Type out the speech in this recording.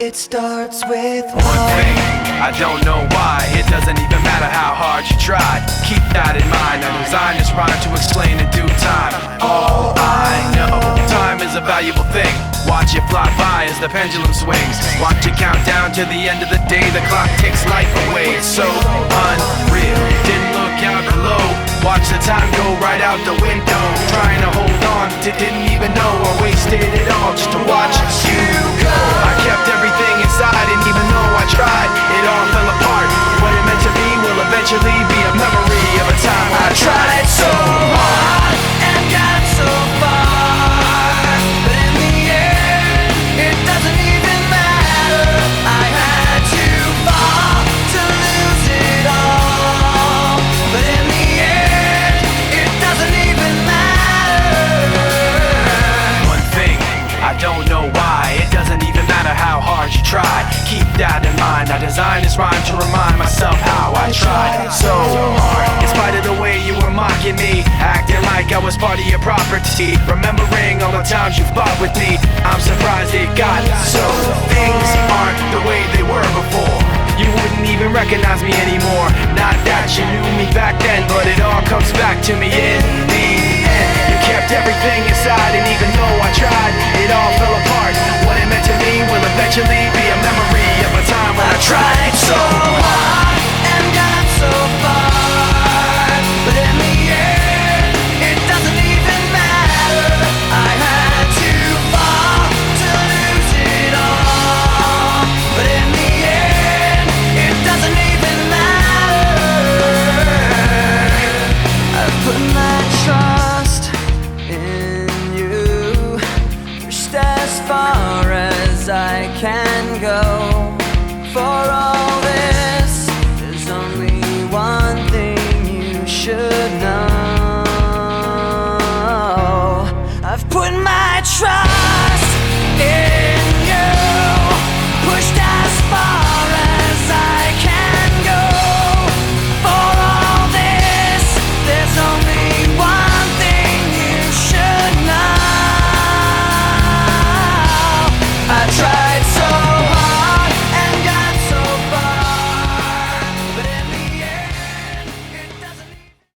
It starts with one thing, I don't know why. It doesn't even matter how hard you try. Keep that in mind. I designed this rhyme to explain in due time. All I know, time is a valuable thing. Watch it fly by as the pendulum swings. Watch it count down to the end of the day. The clock takes life away. It's so unreal. Didn't look out below. Watch the time go right out the window. Trying to hold on to didn't even know I wasted it all just to watch you go. I kept everything inside, and even though I tried, it all fell apart. What it meant to be will eventually be a memory of a time I tried so hard and got so far, but in the end, it doesn't even matter. I had to fall to lose it all, but in the end, it doesn't even matter. One thing, I don't know why. It doesn't even matter how hard you try. Keep that in mind. I designed this rhyme to remind myself how I tried so hard. In spite of the way you were mocking me, acting like I was part of your property, remembering all the times you fought with me, I'm surprised it got so. Things aren't the way they were before. You wouldn't even recognize me anymore. Not that you knew me back then, but it all comes back to me in the end. You kept everything inside, and even though I tried, it all fell apart. What it meant to me will eventually be a memory of a time when I tried so hard and got so far, but in the end, it doesn't even matter. I had to fall to lose it all, but in the end, it doesn't even matter. I've put my trust in you, pushed as far as I can go.